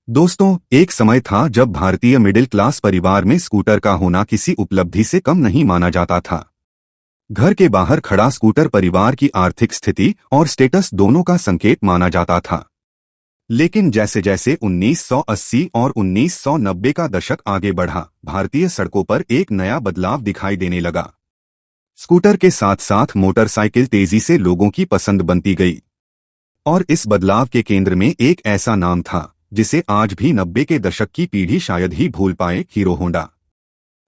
दोस्तों, एक समय था जब भारतीय मिडिल क्लास परिवार में स्कूटर का होना किसी उपलब्धि से कम नहीं माना जाता था। घर के बाहर खड़ा स्कूटर परिवार की आर्थिक स्थिति और स्टेटस दोनों का संकेत माना जाता था। लेकिन जैसे जैसे 1980 और 1990 का दशक आगे बढ़ा, भारतीय सड़कों पर एक नया बदलाव दिखाई देने लगा। स्कूटर के साथ साथ मोटरसाइकिल तेजी से लोगों की पसंद बनती गई। और इस बदलाव के केंद्र में एक ऐसा नाम था जिसे आज भी 90 के दशक की पीढ़ी शायद ही भूल पाए, हीरो होंडा।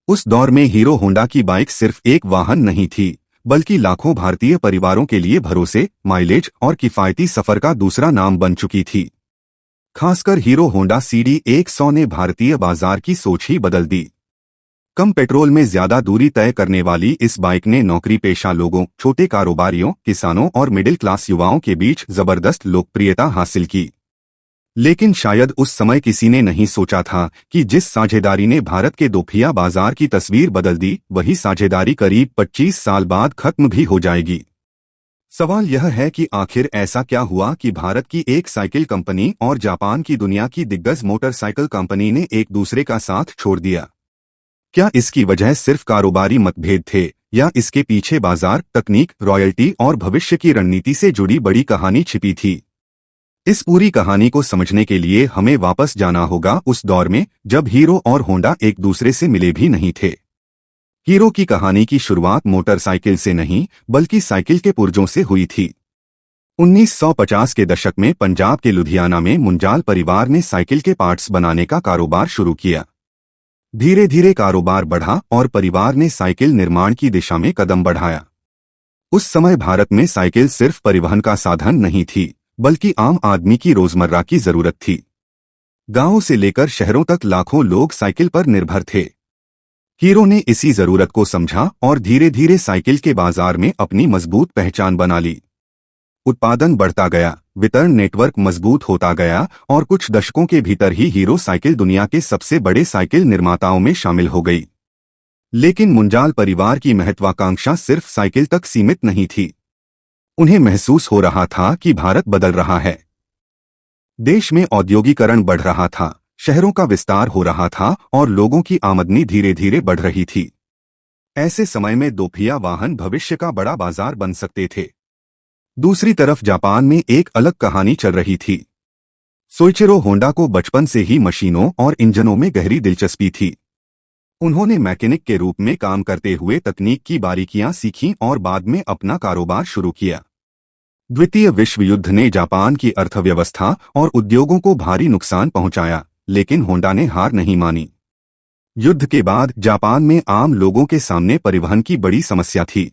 उस दौर में हीरो होंडा की बाइक सिर्फ एक वाहन नहीं थी, बल्कि लाखों भारतीय परिवारों के लिए भरोसे, माइलेज और किफायती सफर का दूसरा नाम बन चुकी थी। खासकर हीरो होंडा CD 100 ने भारतीय बाजार की सोच ही बदल दी। कम पेट्रोल में ज्यादा दूरी तय करने वाली इस बाइक ने नौकरी पेशा लोगों, छोटे कारोबारियों, किसानों और मिडिल क्लास युवाओं के बीच जबरदस्त लोकप्रियता हासिल की। लेकिन शायद उस समय किसी ने नहीं सोचा था कि जिस साझेदारी ने भारत के दोपहिया बाजार की तस्वीर बदल दी, वही साझेदारी करीब 25 साल बाद खत्म भी हो जाएगी। सवाल यह है कि आखिर ऐसा क्या हुआ कि भारत की एक साइकिल कंपनी और जापान की दुनिया की दिग्गज मोटरसाइकिल कंपनी ने एक दूसरे का साथ छोड़ दिया। क्या इसकी वजह सिर्फ कारोबारी मतभेद थे, या इसके पीछे बाजार, तकनीक, रॉयल्टी और भविष्य की रणनीति से जुड़ी बड़ी कहानी छिपी थी? इस पूरी कहानी को समझने के लिए हमें वापस जाना होगा उस दौर में जब हीरो और होंडा एक दूसरे से मिले भी नहीं थे। हीरो की कहानी की शुरुआत मोटरसाइकिल से नहीं, बल्कि साइकिल के पुर्जों से हुई थी। 1950 के दशक में पंजाब के लुधियाना में मुंजाल परिवार ने साइकिल के पार्ट्स बनाने का कारोबार शुरू किया। धीरे धीरे कारोबार बढ़ा और परिवार ने साइकिल निर्माण की दिशा में कदम बढ़ाया। उस समय भारत में साइकिल सिर्फ परिवहन का साधन नहीं थी, बल्कि आम आदमी की रोजमर्रा की जरूरत थी। गांवों से लेकर शहरों तक लाखों लोग साइकिल पर निर्भर थे। हीरो ने इसी जरूरत को समझा और धीरे धीरे साइकिल के बाजार में अपनी मजबूत पहचान बना ली। उत्पादन बढ़ता गया, वितरण नेटवर्क मजबूत होता गया और कुछ दशकों के भीतर ही हीरो साइकिल दुनिया के सबसे बड़े साइकिल निर्माताओं में शामिल हो गई। लेकिन मुंजाल परिवार की महत्वाकांक्षा सिर्फ साइकिल तक सीमित नहीं थी। उन्हें महसूस हो रहा था कि भारत बदल रहा है। देश में औद्योगिकरण बढ़ रहा था, शहरों का विस्तार हो रहा था और लोगों की आमदनी धीरे धीरे बढ़ रही थी। ऐसे समय में दोपहिया वाहन भविष्य का बड़ा बाजार बन सकते थे। दूसरी तरफ जापान में एक अलग कहानी चल रही थी। सोइचिरो होंडा को बचपन से ही मशीनों और इंजनों में गहरी दिलचस्पी थी। उन्होंने मैकेनिक के रूप में काम करते हुए तकनीक की बारीकियां सीखीं और बाद में अपना कारोबार शुरू किया। द्वितीय विश्व युद्ध ने जापान की अर्थव्यवस्था और उद्योगों को भारी नुकसान पहुंचाया, लेकिन होंडा ने हार नहीं मानी। युद्ध के बाद जापान में आम लोगों के सामने परिवहन की बड़ी समस्या थी।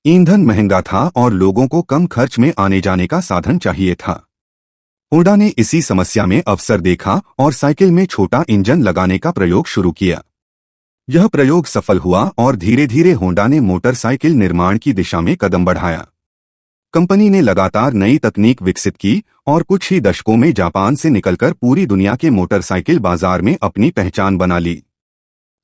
ईंधन महंगा था और लोगों को कम खर्च में आने जाने का साधन चाहिए था। होंडा ने इसी समस्या में अवसर देखा और साइकिल में छोटा इंजन लगाने का प्रयोग शुरू किया। यह प्रयोग सफल हुआ और धीरे धीरे होंडा ने मोटरसाइकिल निर्माण की दिशा में कदम बढ़ाया। कंपनी ने लगातार नई तकनीक विकसित की और कुछ ही दशकों में जापान से निकलकर पूरी दुनिया के मोटरसाइकिल बाजार में अपनी पहचान बना ली।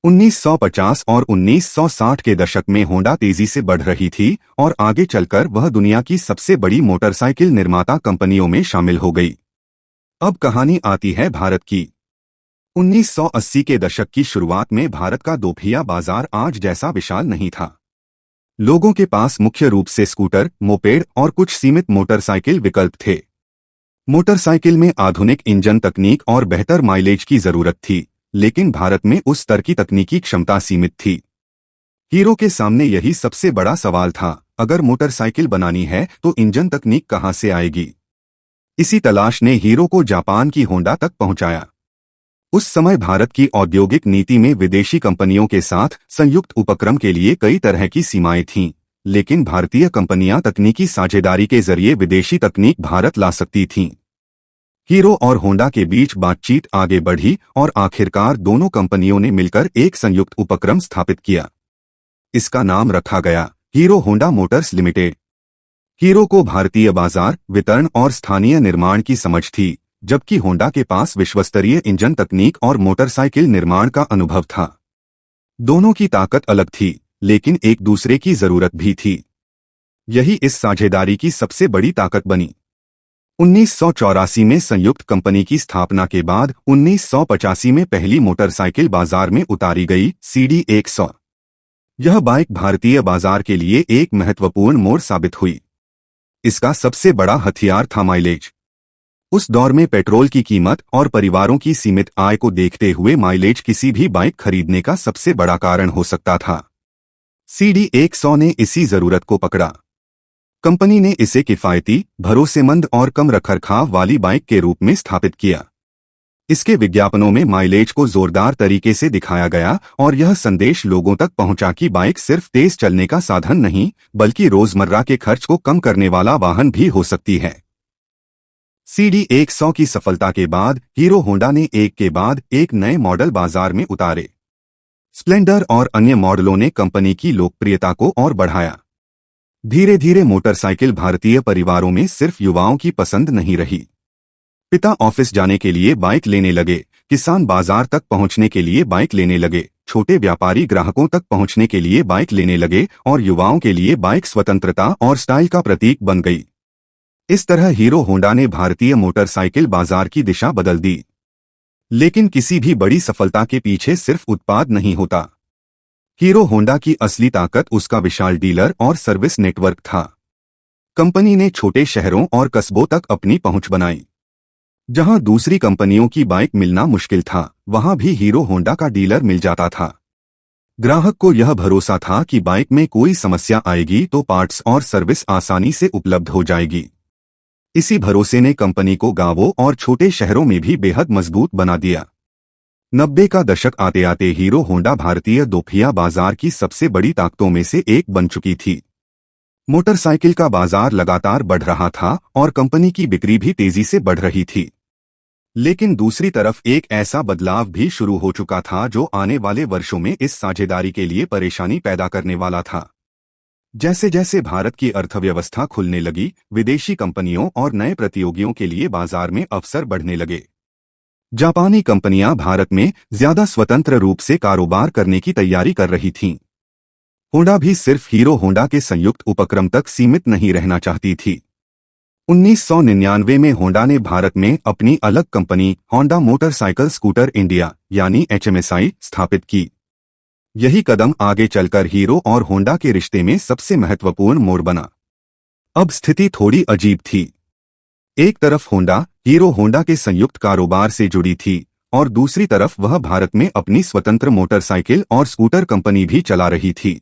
1950 और 1960 के दशक में होंडा तेजी से बढ़ रही थी और आगे चलकर वह दुनिया की सबसे बड़ी मोटरसाइकिल निर्माता कंपनियों में शामिल हो गई। अब कहानी आती है भारत की। 1980 के दशक की शुरुआत में भारत का दोपहिया बाजार आज जैसा विशाल नहीं था। लोगों के पास मुख्य रूप से स्कूटर, मोपेड और कुछ सीमित मोटरसाइकिल विकल्प थे। मोटरसाइकिल में आधुनिक इंजन तकनीक और बेहतर माइलेज की जरूरत थी, लेकिन भारत में उस स्तर की तकनीकी क्षमता सीमित थी। हीरो के सामने यही सबसे बड़ा सवाल था, अगर मोटरसाइकिल बनानी है तो इंजन तकनीक कहां से आएगी? इसी तलाश ने हीरो को जापान की होंडा तक पहुंचाया। उस समय भारत की औद्योगिक नीति में विदेशी कंपनियों के साथ संयुक्त उपक्रम के लिए कई तरह की सीमाएं थीं, लेकिन भारतीय कंपनियां तकनीकी साझेदारी के जरिए विदेशी तकनीक भारत ला सकती थीं। हीरो और होंडा के बीच बातचीत आगे बढ़ी और आखिरकार दोनों कंपनियों ने मिलकर एक संयुक्त उपक्रम स्थापित किया। इसका नाम रखा गया hero Honda Motors limited. Hero को भारतीय बाजार, वितरण और स्थानीय निर्माण की समझ थी, जबकि होंडा के पास विश्वस्तरीय इंजन तकनीक और मोटरसाइकिल निर्माण का अनुभव था। दोनों की ताकत अलग थी, लेकिन एक दूसरे की जरूरत भी थी। यही इस साझेदारी की सबसे बड़ी ताकत बनी। 1984 में संयुक्त कंपनी की स्थापना के बाद 1985 में पहली मोटरसाइकिल बाजार में उतारी गई CD 100। यह बाइक भारतीय बाजार के लिए एक महत्वपूर्ण मोड़ साबित हुई। इसका सबसे बड़ा हथियार था माइलेज। उस दौर में पेट्रोल की कीमत और परिवारों की सीमित आय को देखते हुए माइलेज किसी भी बाइक खरीदने का सबसे बड़ा कारण हो सकता था। CD 100 ने इसी जरूरत को पकड़ा। कंपनी ने इसे किफायती, भरोसेमंद और कम रखरखाव वाली बाइक के रूप में स्थापित किया। इसके विज्ञापनों में माइलेज को जोरदार तरीके से दिखाया गया और यह संदेश लोगों तक पहुंचा कि बाइक सिर्फ तेज चलने का साधन नहीं, बल्कि रोजमर्रा के खर्च को कम करने वाला वाहन भी हो सकती है। CD 100 की सफलता के बाद हीरो होंडा ने एक के बाद एक नए मॉडल बाजार में उतारे। स्प्लेंडर और अन्य मॉडलों ने कंपनी की लोकप्रियता को और बढ़ाया। धीरे धीरे मोटरसाइकिल भारतीय परिवारों में सिर्फ युवाओं की पसंद नहीं रही। पिता ऑफिस जाने के लिए बाइक लेने लगे, किसान बाजार तक पहुंचने के लिए बाइक लेने लगे, छोटे व्यापारी ग्राहकों तक पहुंचने के लिए बाइक लेने लगे और युवाओं के लिए बाइक स्वतंत्रता और स्टाइल का प्रतीक बन गई। इस तरह हीरो होंडा ने भारतीय मोटरसाइकिल बाजार की दिशा बदल दी। लेकिन किसी भी बड़ी सफलता के पीछे सिर्फ उत्पाद नहीं होता। हीरो होंडा की असली ताकत उसका विशाल डीलर और सर्विस नेटवर्क था। कंपनी ने छोटे शहरों और कस्बों तक अपनी पहुंच बनाई। जहां दूसरी कंपनियों की बाइक मिलना मुश्किल था, वहां भी हीरो होंडा का डीलर मिल जाता था। ग्राहक को यह भरोसा था कि बाइक में कोई समस्या आएगी तो पार्ट्स और सर्विस आसानी से उपलब्ध हो जाएगी। इसी भरोसे ने कंपनी को गांवों और छोटे शहरों में भी बेहद मजबूत बना दिया। 90 का दशक आते आते हीरो होंडा भारतीय दोपहिया बाजार की सबसे बड़ी ताकतों में से एक बन चुकी थी। मोटरसाइकिल का बाजार लगातार बढ़ रहा था और कंपनी की बिक्री भी तेजी से बढ़ रही थी। लेकिन दूसरी तरफ एक ऐसा बदलाव भी शुरू हो चुका था जो आने वाले वर्षों में इस साझेदारी के लिए परेशानी पैदा करने वाला था। जैसे जैसे भारत की अर्थव्यवस्था खुलने लगी, विदेशी कंपनियों और नए प्रतियोगियों के लिए बाजार में अवसर बढ़ने लगे। जापानी कंपनियां भारत में ज्यादा स्वतंत्र रूप से कारोबार करने की तैयारी कर रही थीं। होंडा भी सिर्फ हीरो होंडा के संयुक्त उपक्रम तक सीमित नहीं रहना चाहती थी। 1999 में होंडा ने भारत में अपनी अलग company Honda motorcycle scooter India यानी HMSI स्थापित की। यही कदम आगे चलकर हीरो और होंडा के रिश्ते में सबसे महत्वपूर्ण मोड़ बना। अब स्थिति थोड़ी अजीब थी। एक तरफ होंडा हीरो होंडा के संयुक्त कारोबार से जुड़ी थी और दूसरी तरफ वह भारत में अपनी स्वतंत्र मोटरसाइकिल और स्कूटर कंपनी भी चला रही थी।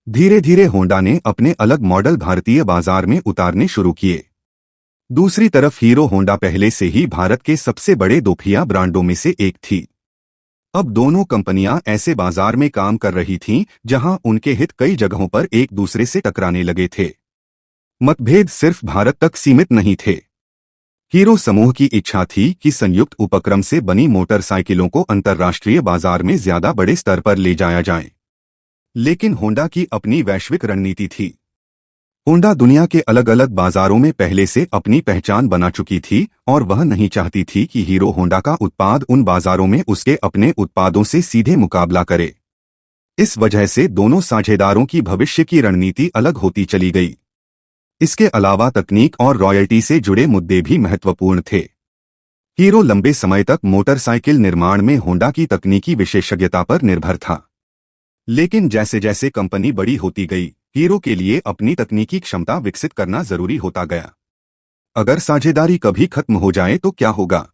धीरे धीरे होंडा ने अपने अलग मॉडल भारतीय बाजार में उतारने शुरू किए। दूसरी तरफ हीरो होंडा पहले से ही भारत के सबसे बड़े दोपहिया ब्रांडों में से एक थी। अब दोनों कंपनियां ऐसे बाजार में काम कर रही थीं जहां उनके हित कई जगहों पर एक दूसरे से टकराने लगे थे। मतभेद सिर्फ भारत तक सीमित नहीं थे। हीरो समूह की इच्छा थी कि संयुक्त उपक्रम से बनी मोटरसाइकिलों को अंतर्राष्ट्रीय बाजार में ज्यादा बड़े स्तर पर ले जाया जाए। लेकिन होंडा की अपनी वैश्विक रणनीति थी। होंडा दुनिया के अलग अलग बाजारों में पहले से अपनी पहचान बना चुकी थी और वह नहीं चाहती थी कि हीरो होंडा का उत्पाद उन बाजारों में उसके अपने उत्पादों से सीधे मुकाबला करे। इस वजह से दोनों साझेदारों की भविष्य की रणनीति अलग होती चली गई। इसके अलावा तकनीक और रॉयल्टी से जुड़े मुद्दे भी महत्वपूर्ण थे। हीरो लंबे समय तक मोटरसाइकिल निर्माण में होंडा की तकनीकी विशेषज्ञता पर निर्भर था। लेकिन जैसे जैसे कंपनी बड़ी होती गई, हीरो के लिए अपनी तकनीकी क्षमता विकसित करना जरूरी होता गया। अगर साझेदारी कभी खत्म हो जाए तो क्या होगा?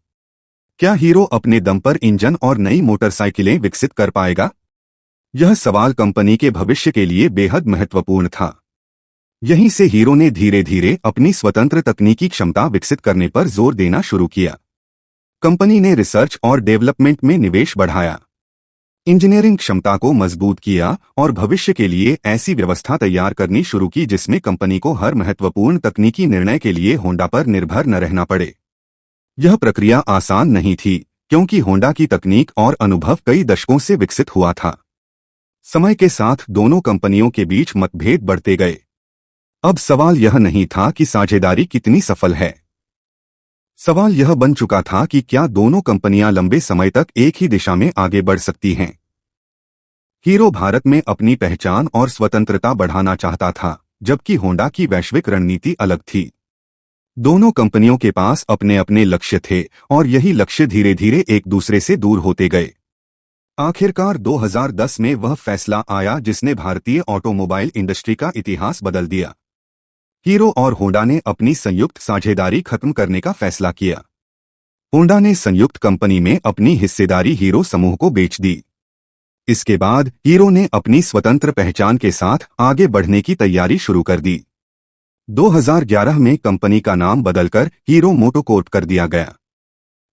क्या हीरो अपने दम पर इंजन और नई मोटरसाइकिलें विकसित कर पाएगा? यह सवाल कंपनी के भविष्य के लिए बेहद महत्वपूर्ण था। यहीं से हीरो ने धीरे धीरे अपनी स्वतंत्र तकनीकी क्षमता विकसित करने पर जोर देना शुरू किया। कंपनी ने रिसर्च और डेवलपमेंट में निवेश बढ़ाया, इंजीनियरिंग क्षमता को मजबूत किया और भविष्य के लिए ऐसी व्यवस्था तैयार करनी शुरू की जिसमें कंपनी को हर महत्वपूर्ण तकनीकी निर्णय के लिए होंडा पर निर्भर न रहना पड़े। यह प्रक्रिया आसान नहीं थी क्योंकि होंडा की तकनीक और अनुभव कई दशकों से विकसित हुआ था। समय के साथ दोनों कंपनियों के बीच मतभेद बढ़ते गए। अब सवाल यह नहीं था कि साझेदारी कितनी सफल है। सवाल यह बन चुका था कि क्या दोनों कंपनियां लंबे समय तक एक ही दिशा में आगे बढ़ सकती हैं। हीरो भारत में अपनी पहचान और स्वतंत्रता बढ़ाना चाहता था, जबकि होंडा की वैश्विक रणनीति अलग थी। दोनों कंपनियों के पास अपने अपने लक्ष्य थे और यही लक्ष्य धीरे धीरे एक दूसरे से दूर होते गए। आखिरकार 2010 में वह फैसला आया जिसने भारतीय ऑटोमोबाइल इंडस्ट्री का इतिहास बदल दिया। हीरो और होंडा ने अपनी संयुक्त साझेदारी खत्म करने का फैसला किया। होंडा ने संयुक्त कंपनी में अपनी हिस्सेदारी हीरो समूह को बेच दी। इसके बाद हीरो ने अपनी स्वतंत्र पहचान के साथ आगे बढ़ने की तैयारी शुरू कर दी। 2011 में कंपनी का नाम बदलकर हीरो मोटोकॉर्प कर दिया गया।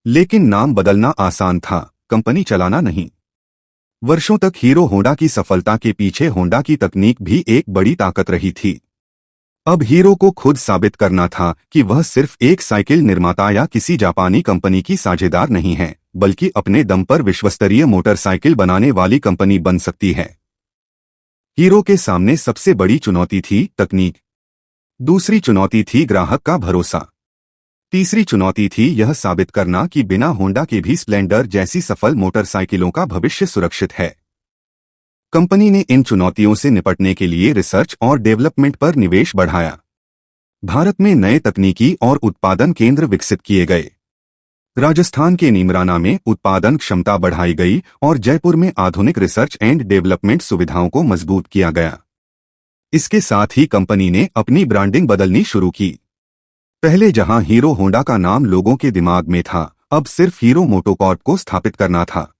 लेकिन नाम बदलना आसान था, कंपनी चलाना नहीं। वर्षों तक हीरो होंडा की सफलता के पीछे होंडा की तकनीक भी एक बड़ी ताकत रही थी। अब हीरो को खुद साबित करना था कि वह सिर्फ एक साइकिल निर्माता या किसी जापानी कंपनी की साझेदार नहीं है, बल्कि अपने दम पर विश्वस्तरीय मोटरसाइकिल बनाने वाली कंपनी बन सकती है। हीरो के सामने सबसे बड़ी चुनौती थी तकनीक। दूसरी चुनौती थी ग्राहक का भरोसा। तीसरी चुनौती थी यह साबित करना कि बिना होंडा के भी स्प्लेंडर जैसी सफल मोटरसाइकिलों का भविष्य सुरक्षित है। कंपनी ने इन चुनौतियों से निपटने के लिए रिसर्च और डेवलपमेंट पर निवेश बढ़ाया। भारत में नए तकनीकी और उत्पादन केंद्र विकसित किए गए। राजस्थान के नीमराना में उत्पादन क्षमता बढ़ाई गई और जयपुर में आधुनिक रिसर्च एंड डेवलपमेंट सुविधाओं को मजबूत किया गया। इसके साथ ही कंपनी ने अपनी ब्रांडिंग बदलनी शुरू की। पहले जहां हीरो होंडा का नाम लोगों के दिमाग में था, अब सिर्फ हीरो मोटोकॉर्प को स्थापित करना था।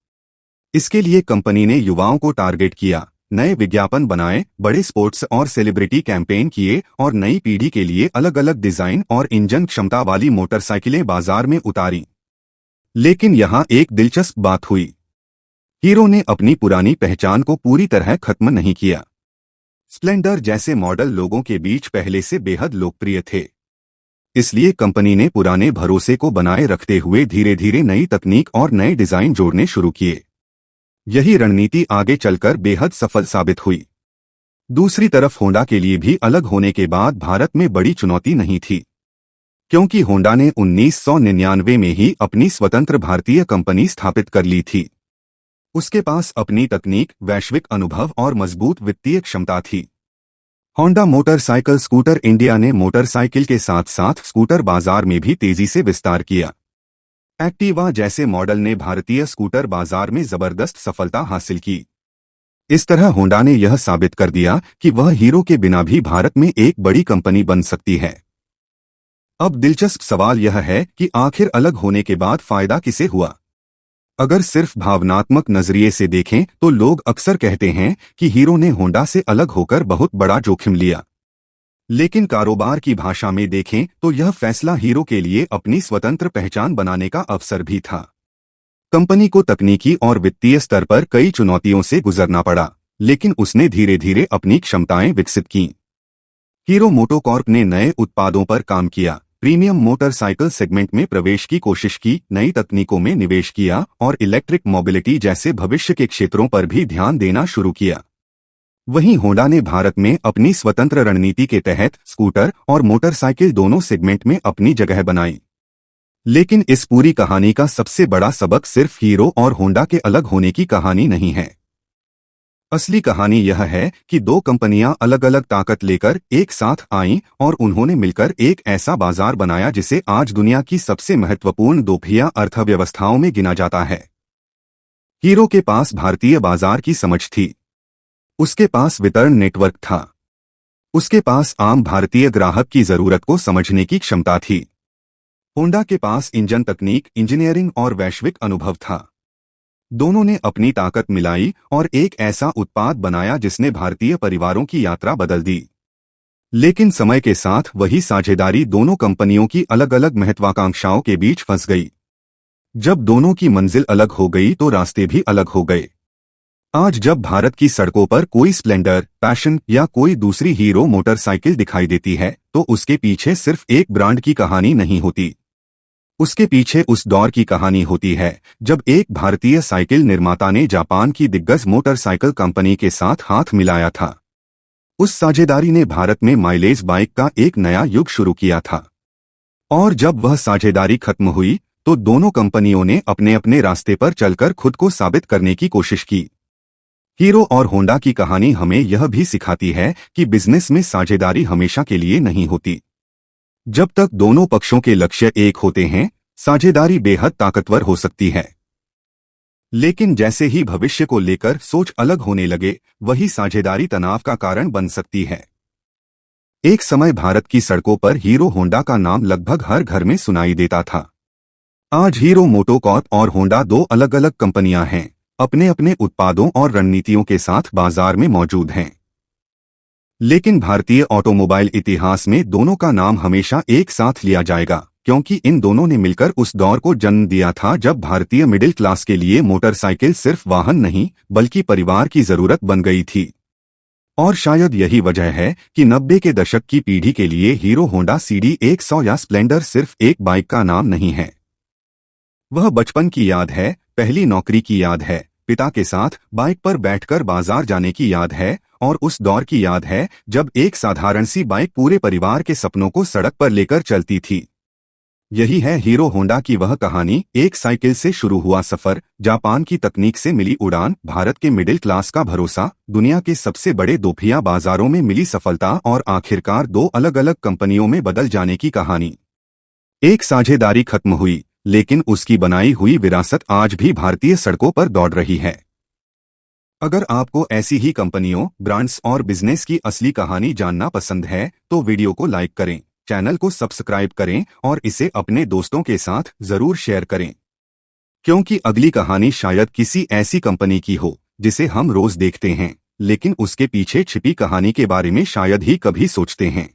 इसके लिए कंपनी ने युवाओं को टारगेट किया, नए विज्ञापन बनाए, बड़े स्पोर्ट्स और सेलिब्रिटी कैंपेन किए और नई पीढ़ी के लिए अलग अलग डिजाइन और इंजन क्षमता वाली मोटरसाइकिलें बाजार में उतारी। लेकिन यहां एक दिलचस्प बात हुई। हीरो ने अपनी पुरानी पहचान को पूरी तरह खत्म नहीं किया। स्प्लेंडर जैसे मॉडल लोगों के बीच पहले से बेहद लोकप्रिय थे। इसलिए कंपनी ने पुराने भरोसे को बनाए रखते हुए धीरे धीरे नई तकनीक और नए डिजाइन जोड़ने शुरू किए। यही रणनीति आगे चलकर बेहद सफल साबित हुई। दूसरी तरफ होंडा के लिए भी अलग होने के बाद भारत में बड़ी चुनौती नहीं थी, क्योंकि होंडा ने 1999 में ही अपनी स्वतंत्र भारतीय कंपनी स्थापित कर ली थी। उसके पास अपनी तकनीक, वैश्विक अनुभव और मजबूत वित्तीय क्षमता थी। होंडा मोटरसाइकिल स्कूटर इंडिया ने मोटरसाइकिल के साथ साथ स्कूटर बाजार में भी तेजी से विस्तार किया। एक्टिवा जैसे मॉडल ने भारतीय स्कूटर बाजार में जबरदस्त सफलता हासिल की। इस तरह होंडा ने यह साबित कर दिया कि वह हीरो के बिना भी भारत में एक बड़ी कंपनी बन सकती है। अब दिलचस्प सवाल यह है कि आखिर अलग होने के बाद फायदा किसे हुआ? अगर सिर्फ भावनात्मक नजरिए से देखें तो लोग अक्सर कहते हैं कि हीरो ने होंडा से अलग होकर बहुत बड़ा जोखिम लिया। लेकिन कारोबार की भाषा में देखें तो यह फैसला हीरो के लिए अपनी स्वतंत्र पहचान बनाने का अवसर भी था। कंपनी को तकनीकी और वित्तीय स्तर पर कई चुनौतियों से गुजरना पड़ा, लेकिन उसने धीरे धीरे अपनी क्षमताएं विकसित की। हीरो मोटोकॉर्प ने नए उत्पादों पर काम किया, प्रीमियम मोटरसाइकिल सेगमेंट में प्रवेश की कोशिश की, नई तकनीकों में निवेश किया और इलेक्ट्रिक मोबिलिटी जैसे भविष्य के क्षेत्रों पर भी ध्यान देना शुरू किया। वहीं होंडा ने भारत में अपनी स्वतंत्र रणनीति के तहत स्कूटर और मोटरसाइकिल दोनों सेगमेंट में अपनी जगह बनाई। लेकिन इस पूरी कहानी का सबसे बड़ा सबक सिर्फ हीरो और होंडा के अलग होने की कहानी नहीं है। असली कहानी यह है कि दो कंपनियां अलग अलग ताकत लेकर एक साथ आईं और उन्होंने मिलकर एक ऐसा बाजार बनाया जिसे आज दुनिया की सबसे महत्वपूर्ण दोपहिया अर्थव्यवस्थाओं में गिना जाता है। हीरो के पास भारतीय बाजार की समझ थी, उसके पास वितरण नेटवर्क था, उसके पास आम भारतीय ग्राहक की जरूरत को समझने की क्षमता थी। होंडा के पास इंजन तकनीक, इंजीनियरिंग और वैश्विक अनुभव था। दोनों ने अपनी ताकत मिलाई और एक ऐसा उत्पाद बनाया जिसने भारतीय परिवारों की यात्रा बदल दी। लेकिन समय के साथ वही साझेदारी दोनों कंपनियों की अलग अलग महत्वाकांक्षाओं के बीच फंस गई। जब दोनों की मंजिल अलग हो गई तो रास्ते भी अलग हो गए। आज जब भारत की सड़कों पर कोई स्प्लेंडर, पैशन या कोई दूसरी हीरो मोटरसाइकिल दिखाई देती है तो उसके पीछे सिर्फ एक ब्रांड की कहानी नहीं होती। उसके पीछे उस दौर की कहानी होती है जब एक भारतीय साइकिल निर्माता ने जापान की दिग्गज मोटरसाइकिल कंपनी के साथ हाथ मिलाया था। उस साझेदारी ने भारत में माइलेज बाइक का एक नया युग शुरू किया था। और जब वह साझेदारी खत्म हुई तो दोनों कंपनियों ने अपने अपने रास्ते पर चलकर खुद को साबित करने की कोशिश की। हीरो और होंडा की कहानी हमें यह भी सिखाती है कि बिजनेस में साझेदारी हमेशा के लिए नहीं होती। जब तक दोनों पक्षों के लक्ष्य एक होते हैं, साझेदारी बेहद ताकतवर हो सकती है। लेकिन जैसे ही भविष्य को लेकर सोच अलग होने लगे, वही साझेदारी तनाव का कारण बन सकती है। एक समय भारत की सड़कों पर हीरो होंडा का नाम लगभग हर घर में सुनाई देता था। आज हीरो मोटोकॉर्प और होंडा दो अलग अलग कंपनियां हैं, अपने अपने उत्पादों और रणनीतियों के साथ बाजार में मौजूद हैं। लेकिन भारतीय ऑटोमोबाइल इतिहास में दोनों का नाम हमेशा एक साथ लिया जाएगा, क्योंकि इन दोनों ने मिलकर उस दौर को जन्म दिया था जब भारतीय मिडिल क्लास के लिए मोटरसाइकिल सिर्फ वाहन नहीं बल्कि परिवार की जरूरत बन गई थी। और शायद यही वजह है कि 90 के दशक की पीढ़ी के लिए हीरो होंडा CD 100 या स्प्लेंडर सिर्फ एक बाइक का नाम नहीं है। वह बचपन की याद है, पहली नौकरी की याद है, पिता के साथ बाइक पर बैठकर बाजार जाने की याद है, और उस दौर की याद है जब एक साधारण सी बाइक पूरे परिवार के सपनों को सड़क पर लेकर चलती थी। यही है हीरो होंडा की वह कहानी, एक साइकिल से शुरू हुआ सफर, जापान की तकनीक से मिली उड़ान, भारत के मिडिल क्लास का भरोसा, दुनिया के सबसे बड़े दोपहिया बाजारों में मिली सफलता और आखिरकार दो अलग अलग कंपनियों में बदल जाने की कहानी। एक साझेदारी खत्म हुई, लेकिन उसकी बनाई हुई विरासत आज भी भारतीय सड़कों पर दौड़ रही है। अगर आपको ऐसी ही कंपनियों, ब्रांड्स और बिजनेस की असली कहानी जानना पसंद है तो वीडियो को लाइक करें, चैनल को सब्सक्राइब करें और इसे अपने दोस्तों के साथ जरूर शेयर करें, क्योंकि अगली कहानी शायद किसी ऐसी कंपनी की हो जिसे हम रोज देखते हैं, लेकिन उसके पीछे छिपी कहानी के बारे में शायद ही कभी सोचते हैं।